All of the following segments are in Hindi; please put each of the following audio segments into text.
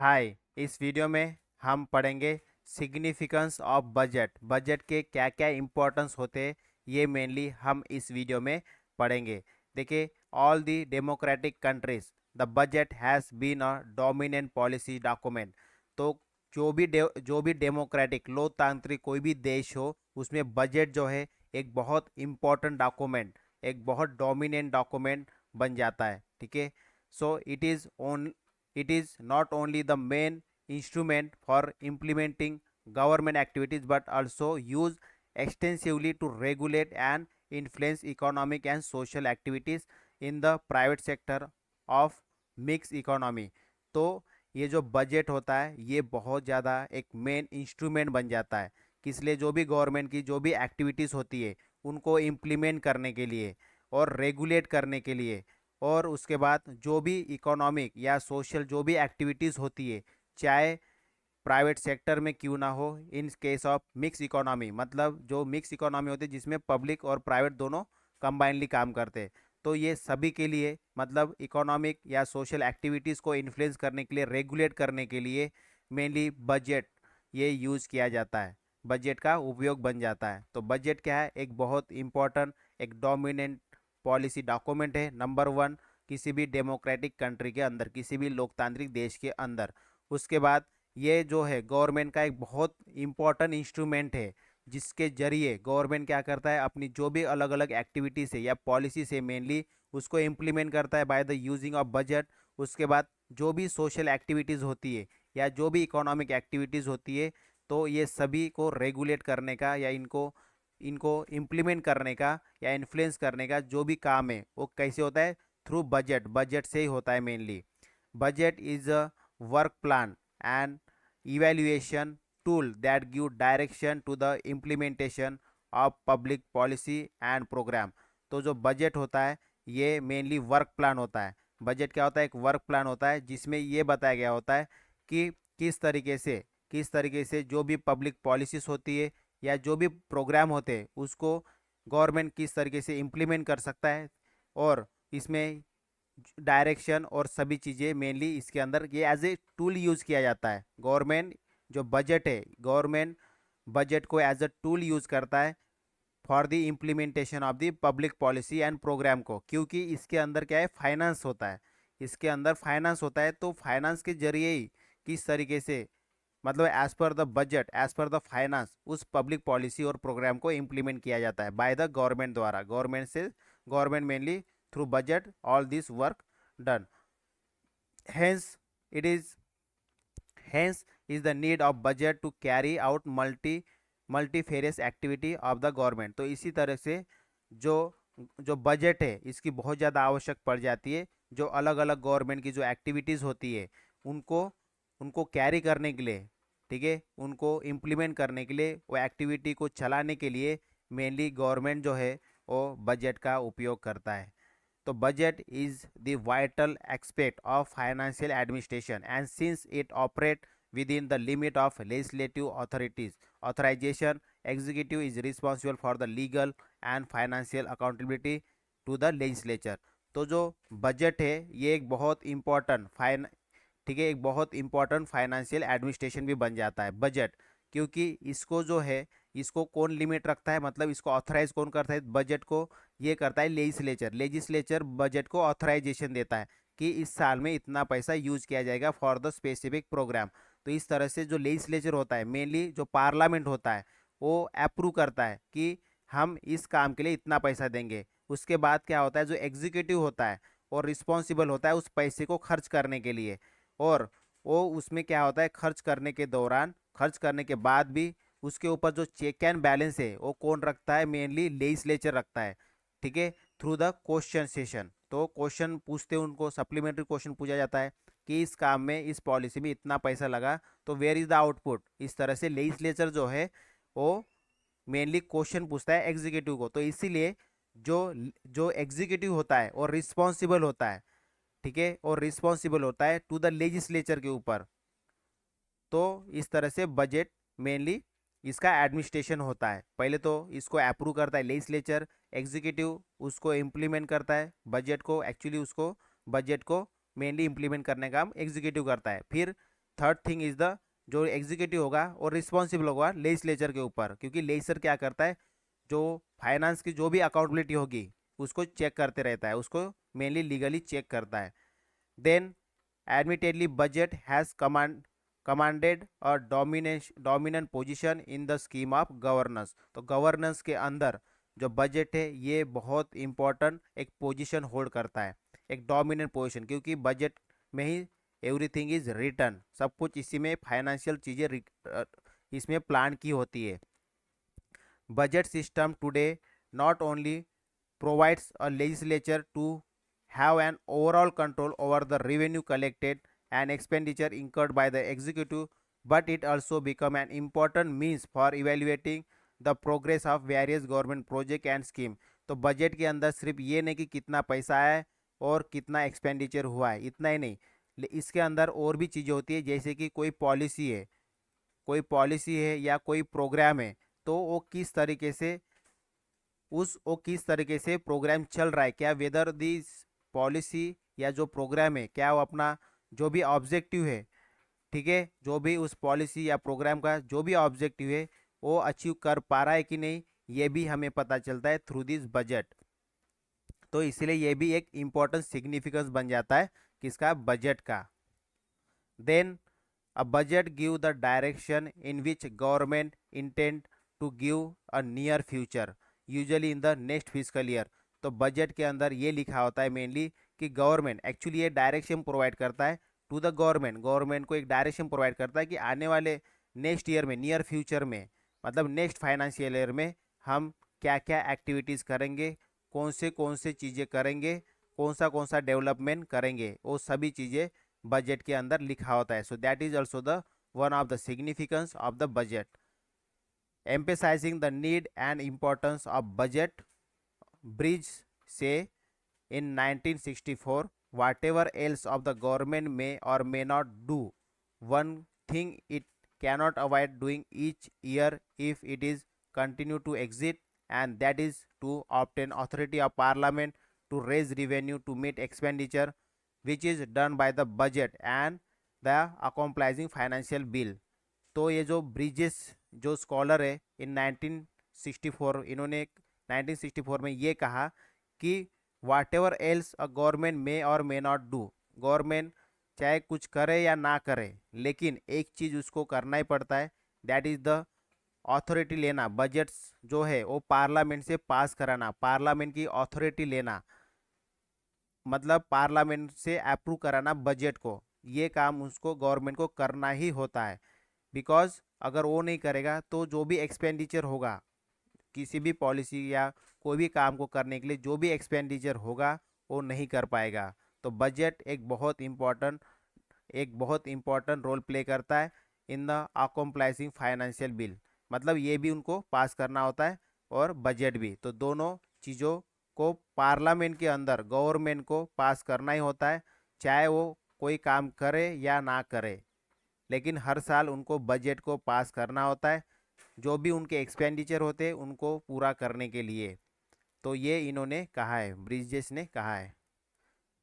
हाय। इस वीडियो में हम पढ़ेंगे सिग्निफिकेंस ऑफ बजट। बजट के क्या क्या इम्पोर्टेंस होते हैं, ये मेनली हम इस वीडियो में पढ़ेंगे। देखिए, all the democratic countries the budget has been a dominant policy document. तो जो भी डेमोक्रेटिक लोकतांत्रिक कोई भी देश हो, उसमें बजट जो है एक बहुत इम्पोर्टेंट डॉक्यूमेंट, एक बहुत डोमिनेंट डॉक्यूमेंट बन जाता है। ठीक है। सो it is not only the main instrument for implementing government activities but also used extensively to regulate and influence economic and social activities in the private sector of mixed economy। तो ये जो बजट होता है ये बहुत ज़्यादा एक मेन इंस्ट्रूमेंट बन जाता है, किस लिए? जो भी गवर्नमेंट की जो भी एक्टिविटीज़ होती है उनको इम्प्लीमेंट करने के लिए और रेगुलेट करने के लिए, और उसके बाद जो भी इकोनॉमिक या सोशल जो भी एक्टिविटीज़ होती है, चाहे प्राइवेट सेक्टर में क्यों ना हो, in case of mix economy, मतलब जो मिक्स इकोनॉमी होती है जिसमें पब्लिक और प्राइवेट दोनों कंबाइनली काम करते हैं, तो ये सभी के लिए, मतलब इकोनॉमिक या सोशल एक्टिविटीज़ को इन्फ्लुएंस करने के लिए, रेगुलेट करने के लिए मेनली बजट ये यूज़ किया जाता है, बजट का उपयोग बन जाता है। तो बजट क्या है? एक बहुत इम्पोर्टेंट, एक डोमिनेंट पॉलिसी डॉक्यूमेंट है, नंबर वन, किसी भी डेमोक्रेटिक कंट्री के अंदर, किसी भी लोकतांत्रिक देश के अंदर। उसके बाद ये जो है गवर्नमेंट का एक बहुत इम्पोर्टेंट इंस्ट्रूमेंट है, जिसके जरिए गवर्नमेंट क्या करता है, अपनी जो भी अलग अलग एक्टिविटीज़ है या पॉलिसी से मेनली उसको इम्प्लीमेंट करता है by the using of budget. उसके बाद जो भी सोशल एक्टिविटीज़ होती है या जो भी इकोनॉमिक एक्टिविटीज़ होती है, तो ये सभी को रेगुलेट करने का या इनको इनको इम्प्लीमेंट करने का या इन्फ्लुएंस करने का जो भी काम है वो कैसे होता है? Through budget. बजट से ही होता है mainly. Budget is a work plan and evaluation tool that give direction to the implementation of public policy and program। तो जो बजट होता है ये मेनली वर्क प्लान होता है। बजट क्या होता है? एक वर्क प्लान होता है जिसमें ये बताया गया होता है कि किस तरीके से जो भी पब्लिक पॉलिसीज होती है या जो भी प्रोग्राम होते हैं उसको गवर्नमेंट किस तरीके से इम्प्लीमेंट कर सकता है, और इसमें डायरेक्शन और सभी चीज़ें मेनली इसके अंदर ये एज ए टूल यूज़ किया जाता है। गवर्नमेंट जो बजट है, गवर्नमेंट बजट को एज अ टूल यूज़ करता है for the implementation of the public policy and programme को, क्योंकि इसके अंदर क्या है? फाइनेंस होता है। इसके अंदर फाइनेंस होता है, तो फाइनेंस के जरिए ही किस तरीके से, मतलब as per the budget, as per the finance, उस पब्लिक पॉलिसी और प्रोग्राम को इम्प्लीमेंट किया जाता है बाय द गवर्नमेंट द्वारा। Government mainly through budget all this work done। Hence, it is hence is the need of budget to carry out multifarious activity of the government। तो इसी तरह से जो जो बजट है इसकी बहुत ज़्यादा आवश्यक पड़ जाती है। जो अलग अलग गवर्नमेंट की जो एक्टिविटीज़ होती है उनको उनको कैरी करने के लिए, ठीक है, उनको इम्प्लीमेंट करने के लिए, वो एक्टिविटी को चलाने के लिए मेनली गवर्नमेंट जो है वो बजट का उपयोग करता है। तो budget is the vital aspect of financial administration, and since it operates within the limit of legislative authorities authorization, executive is responsible for the legal and financial accountability to the legislature। तो जो बजट है ये एक बहुत इम्पोर्टेंट ठीक है, एक बहुत इंपॉर्टेंट फाइनेंशियल एडमिनिस्ट्रेशन भी बन जाता है बजट, क्योंकि इसको जो है इसको कौन लिमिट रखता है, मतलब इसको ऑथराइज कौन करता है बजट को? ये करता है लेजिस्लेचर। लेजिस्लेचर बजट को ऑथराइजेशन देता है कि इस साल में इतना पैसा यूज किया जाएगा फॉर द स्पेसिफिक प्रोग्राम। तो इस तरह से जो लेजिस्लेचर होता है, मेनली जो पार्लियामेंट होता है, वो अप्रूव करता है कि हम इस काम के लिए इतना पैसा देंगे। उसके बाद क्या होता है, जो एग्जीक्यूटिव होता है और रिस्पॉन्सिबल होता है उस पैसे को खर्च करने के लिए, और वो उसमें क्या होता है, खर्च करने के दौरान, खर्च करने के बाद भी उसके ऊपर जो चेक एंड बैलेंस है वो कौन रखता है? मेनली लेजिस्लेचर रखता है। ठीक है, थ्रू द क्वेश्चन सेशन। तो क्वेश्चन पूछते हैं, उनको सप्लीमेंट्री क्वेश्चन पूछा जाता है कि इस काम में, इस पॉलिसी में इतना पैसा लगा, तो वेयर इज द आउटपुट। इस तरह से लेजिस्लेचर जो है वो मेनली क्वेश्चन पूछता है एग्जीक्यूटिव को। तो इसीलिए जो जो एग्जीक्यूटिव होता है और रिस्पॉन्सिबल होता है, ठीक है, और रिस्पॉन्सिबल होता है टू द लेजिस्लेचर के ऊपर। तो इस तरह से बजट मेनली इसका एडमिनिस्ट्रेशन होता है। पहले तो इसको अप्रूव करता है लेजिस्लेचर, एग्जीक्यूटिव उसको इम्प्लीमेंट करता है बजट को, एक्चुअली उसको बजट को मेनली इम्प्लीमेंट करने का काम एग्जीक्यूटिव करता है। फिर थर्ड थिंग इज द, जो एग्जीक्यूटिव होगा और रिस्पॉन्सिबल होगा लेजिस्लेचर के ऊपर, क्योंकि लेजिस्लेचर क्या करता है, जो फाइनेंस की जो भी अकाउंटेबिलिटी होगी उसको चेक करते रहता है, उसको मेनली लीगली चेक करता है। Then admittedly budget has commanded a dominant position in the scheme of governance. तो गवर्नेंस के अंदर जो बजट है ये बहुत इंपॉर्टेंट एक पोजीशन होल्ड करता है, एक डोमिनेंट पोजीशन, क्योंकि बजट में ही एवरीथिंग इज रिटर्न, सब कुछ इसी में फाइनेंशियल चीज़ें इसमें प्लान की होती है। Budget system today not only provides a legislature to have an overall control over the revenue collected and expenditure incurred by the executive, but it also become an important means for evaluating the progress of various government project and scheme। तो बजट के अंदर सिर्फ ये नहीं कि कितना पैसा है और कितना एक्सपेंडिचर हुआ है, इतना ही नहीं, इसके अंदर और भी चीज़ें होती है, जैसे कि कोई पॉलिसी है या कोई प्रोग्राम है, तो वो किस तरीके से प्रोग्राम चल रहा है, क्या वेदर दिस पॉलिसी या जो प्रोग्राम है क्या वो अपना जो भी ऑब्जेक्टिव है, ठीक है, जो भी उस पॉलिसी या प्रोग्राम का जो भी ऑब्जेक्टिव है वो अचीव कर पा रहा है कि नहीं, ये भी हमें पता चलता है थ्रू दिस बजट। तो इसलिए ये भी एक इम्पोर्टेंट सिग्निफिकेंस बन जाता है किसका, बजट का। Then a budget give the direction in which government intend to give a near future, usually in the next fiscal year। तो बजट के अंदर ये लिखा होता है मेनली कि गवर्नमेंट एक्चुअली ये डायरेक्शन प्रोवाइड करता है टू द गवर्नमेंट को एक डायरेक्शन प्रोवाइड करता है कि आने वाले नेक्स्ट ईयर में, नियर फ्यूचर में, मतलब नेक्स्ट फाइनेंशियल ईयर में हम क्या क्या एक्टिविटीज़ करेंगे, कौन से चीज़ें करेंगे, कौन सा डेवलपमेंट करेंगे, वो सभी चीज़ें बजट के अंदर लिखा होता है। So that is also the one of the significance of the budget. Emphasising the need and importance of budget, ब्रिज से in 1964 whatever else of the government may or may not do, one thing it cannot avoid doing each year if it is continue to exist, and that is to obtain authority of parliament to raise revenue to meet expenditure which is done by the budget and the accompanying financial bill। तो ये जो ब्रिजेस जो स्कॉलर है इन 1964, इन्होंने 1964 में ये कहा कि whatever else a government may or may not do, government चाहे कुछ करे या ना करे, लेकिन एक चीज़ उसको करना ही पड़ता है, दैट इज़ द अथॉरिटी लेना, बजट्स जो है वो पार्लियामेंट से पास कराना, पार्लियामेंट की अथॉरिटी लेना, मतलब पार्लियामेंट से अप्रूव कराना बजट को, ये काम उसको गवर्नमेंट को करना ही होता है। बिकॉज अगर वो नहीं करेगा तो जो भी एक्सपेंडिचर होगा किसी भी पॉलिसी या कोई भी काम को करने के लिए, जो भी एक्सपेंडिचर होगा वो नहीं कर पाएगा। तो बजट एक बहुत इम्पॉर्टेंट रोल प्ले करता है इन द अकम्प्लाइजिंग फाइनेंशियल बिल, मतलब ये भी उनको पास करना होता है और बजट भी, तो दोनों चीज़ों को पार्लियामेंट के अंदर गवर्नमेंट को पास करना ही होता है, चाहे वो कोई काम करे या ना करे, लेकिन हर साल उनको बजट को पास करना होता है जो भी उनके एक्सपेंडिचर होते हैं उनको पूरा करने के लिए। तो ये इन्होंने कहा है, ब्रिजेस ने कहा है।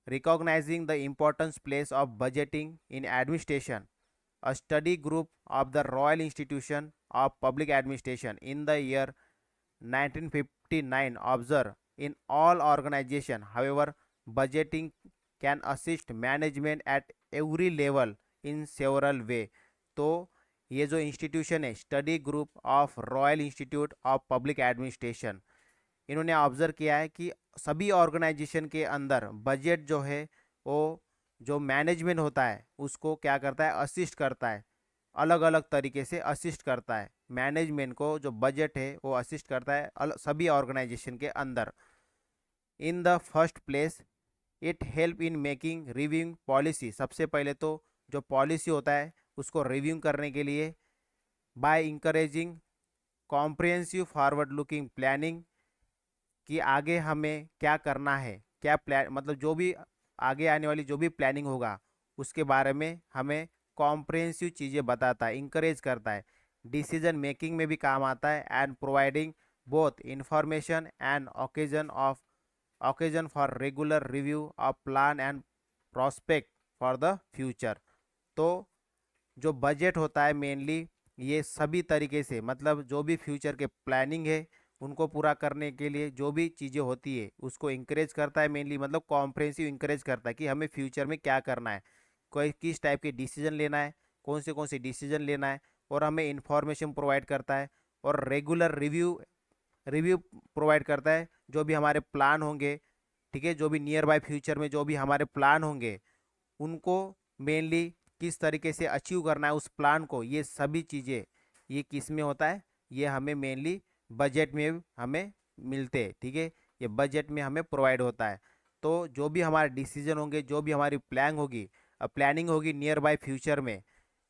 Recognising the importance place of budgeting in administration, a study group of the Royal Institution of Public Administration in the year 1959 observed in all organization, however, budgeting can assist management at every level in several way। तो ये जो इंस्टीट्यूशन है, study group of royal institute of public administration, इन्होंने ऑब्जर्व किया है कि सभी ऑर्गेनाइजेशन के अंदर बजट जो है वो जो मैनेजमेंट होता है उसको क्या करता है, असिस्ट करता है, अलग अलग तरीके से असिस्ट करता है मैनेजमेंट को, जो बजट है वो असिस्ट करता है सभी ऑर्गेनाइजेशन के अंदर। In the first place it help in making reviewing policy, सबसे पहले तो जो पॉलिसी होता है उसको रिव्यू करने के लिए, by encouraging comprehensive forward looking planning, कि आगे हमें क्या करना है, क्या प्लान, मतलब जो भी आगे आने वाली जो भी प्लानिंग होगा उसके बारे में हमें कॉम्प्रिहेंसिव चीज़ें बताता है, इंकरेज करता है, डिसीजन मेकिंग में भी काम आता है, and providing both information and occasion for regular review of plan and prospect for the future। तो जो बजट होता है मेनली ये सभी तरीके से, मतलब जो भी फ्यूचर के प्लानिंग है उनको पूरा करने के लिए जो भी चीज़ें होती है उसको इंकरेज करता है मेनली, मतलब कॉम्प्रहेंसिव इंकरेज करता है कि हमें फ्यूचर में क्या करना है, कोई किस टाइप के डिसीजन लेना है, कौन से डिसीजन लेना है, और हमें इंफॉर्मेशन प्रोवाइड करता है, और रेगुलर रिव्यू रिव्यू प्रोवाइड करता है जो भी हमारे प्लान होंगे, ठीक है, जो भी नियर बाय फ्यूचर में जो भी हमारे प्लान होंगे उनको मेनली किस तरीके से अचीव करना है उस प्लान को, ये सभी चीज़ें ये किस में होता है, ये हमें मेनली बजट में हमें मिलते हैं, ठीक है, ये बजट में हमें प्रोवाइड होता है। तो जो भी हमारे डिसीजन होंगे, जो भी हमारी प्लानिंग होगी नियर बाय फ्यूचर में,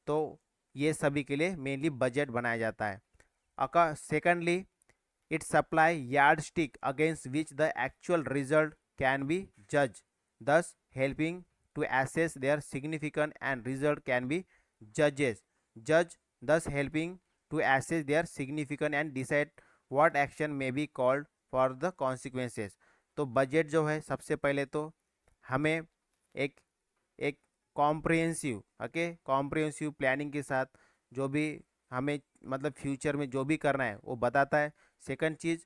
तो ये सभी के लिए मेनली बजट बनाया जाता है। Secondly, it supply yardstick against which the actual result can be judged, thus helping to assess their significance, and result can be judge, thus helping to assess their significance and decide what action may be called for the consequences। तो बजट जो है सबसे पहले तो हमें एक एक कॉम्प्रिहेंसिव, ओके, कॉम्प्रिहेंसिव प्लानिंग के साथ जो भी हमें मतलब फ्यूचर में जो भी करना है वो बताता है। सेकंड चीज़,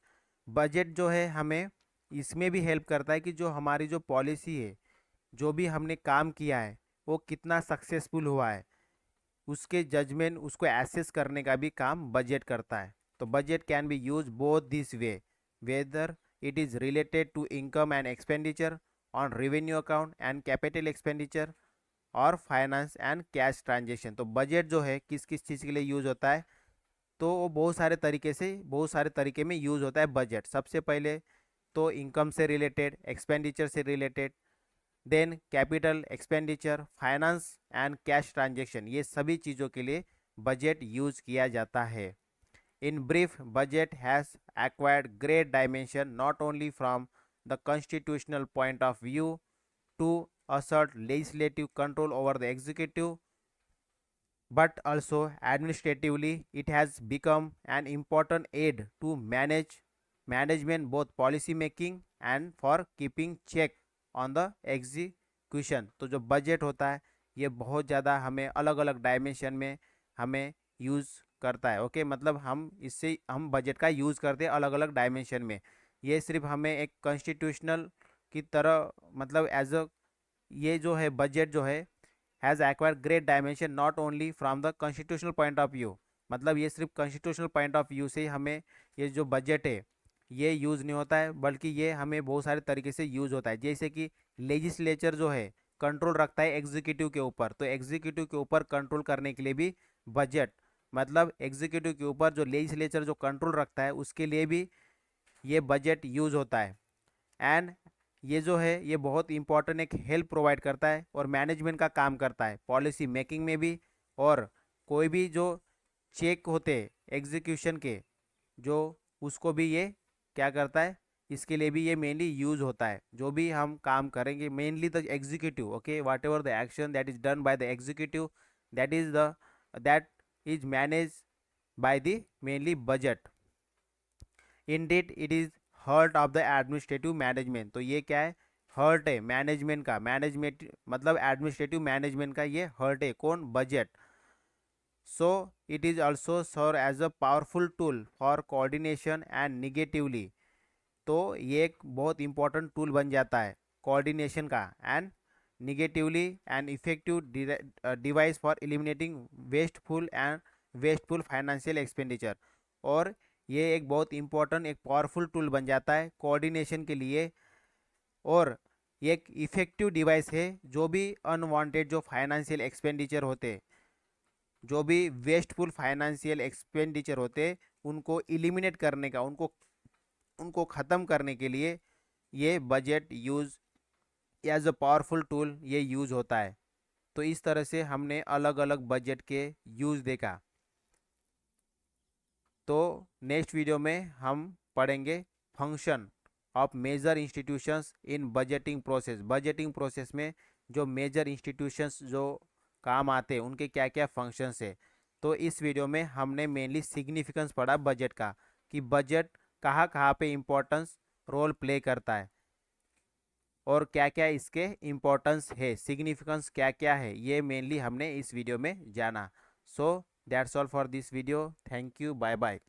बजट जो है हमें इसमें भी हेल्प करता है कि जो हमारी जो पॉलिसी है, जो भी हमने काम किया है वो कितना सक्सेसफुल हुआ है, उसके जजमेंट उसको एसेस करने का भी काम बजट करता है। तो budget can be use both this way, whether it is related to income and expenditure on revenue account and capital expenditure और फाइनेंस एंड कैश ट्रांजेक्शन। तो बजट जो है किस किस चीज़ के लिए यूज़ होता है, तो वो बहुत सारे तरीके में यूज़ होता है बजट। सबसे पहले तो इनकम से रिलेटेड, एक्सपेंडिचर से related, then capital expenditure, finance and cash transaction, ये सभी चीज़ों के लिए बजट यूज़ किया जाता है। In brief, budget has acquired great dimension not only from the constitutional point of view to assert legislative control over the executive, but also administratively it has become an important aid to management, both policy making and for keeping check on the execution। तो जो बजट होता है ये बहुत ज़्यादा हमें अलग अलग डायमेंशन में हमें यूज़ करता है, ओके, मतलब हम बजट का यूज़ करते हैं अलग अलग डायमेंशन में। ये सिर्फ हमें एक कॉन्स्टिट्यूशनल की तरह, मतलब एज अ, ये जो है बजट जो है has acquire great dimension not only from the constitutional point of view, मतलब ये सिर्फ कॉन्स्टिट्यूशनल पॉइंट ऑफ व्यू से हमें ये जो बजट है ये यूज़ नहीं होता है, बल्कि ये हमें बहुत सारे तरीके से यूज़ होता है। जैसे कि लेजिस्लेचर जो है कंट्रोल रखता है एग्जीक्यूटिव के ऊपर, तो एग्जीक्यूटिव के ऊपर कंट्रोल करने के लिए भी बजट, मतलब एग्जीक्यूटिव के ऊपर जो लेजिस्लेचर जो कंट्रोल रखता है उसके लिए भी ये बजट यूज़ होता है। एंड ये जो है ये बहुत इंपॉर्टेंट एक हेल्प प्रोवाइड करता है और मैनेजमेंट का काम करता है पॉलिसी मेकिंग में भी, और कोई भी जो चेक होते एग्जीक्यूशन के जो, उसको भी ये क्या करता है, इसके लिए भी ये मेनली यूज़ होता है। जो भी हम काम करेंगे mainly the executive, okay, whatever the action that is done by the executive, that is the that is manage by the mainly budget. Indeed it is heart of the administrative management. तो ये क्या है, हर्ट है मैनेजमेंट का, मैनेजमेंट मतलब एडमिनिस्ट्रेटिव मैनेजमेंट का ये हर्ट है, कौन, budget. So it is also serve as a powerful tool for coordination and negatively. तो ये एक बहुत इंपॉर्टेंट टूल बन जाता है कोऑर्डिनेशन का and negatively and effective device for eliminating wasteful financial expenditure. और ये एक बहुत इंपॉर्टेंट एक पावरफुल टूल बन जाता है कोऑर्डिनेशन के लिए, और ये एक इफेक्टिव डिवाइस है जो भी अनवांटेड जो फाइनेंशियल एक्सपेंडिचर होते, जो भी वेस्टफुल फाइनेंशियल एक्सपेंडिचर होते उनको इलिमिनेट करने का, उनको उनको ख़त्म करने के लिए ये budget use as a powerful tool ये यूज़ होता है। तो इस तरह से हमने अलग अलग बजट के यूज़ देखा। तो नेक्स्ट वीडियो में हम पढ़ेंगे function of major institutions in budgeting process. Budgeting process में जो मेजर इंस्टीट्यूशंस जो काम आते हैं उनके क्या क्या फंक्शंस है। तो इस वीडियो में हमने मेनली सिग्निफिकेंस पढ़ा बजट का, कि बजट कहाँ कहाँ पे इम्पोर्टेंस रोल प्ले करता है। और क्या क्या इसके इम्पोर्टेंस है, सिग्निफिकेंस क्या क्या है, ये मेनली हमने इस वीडियो में जाना। So that's all for this video. Thank you, bye bye.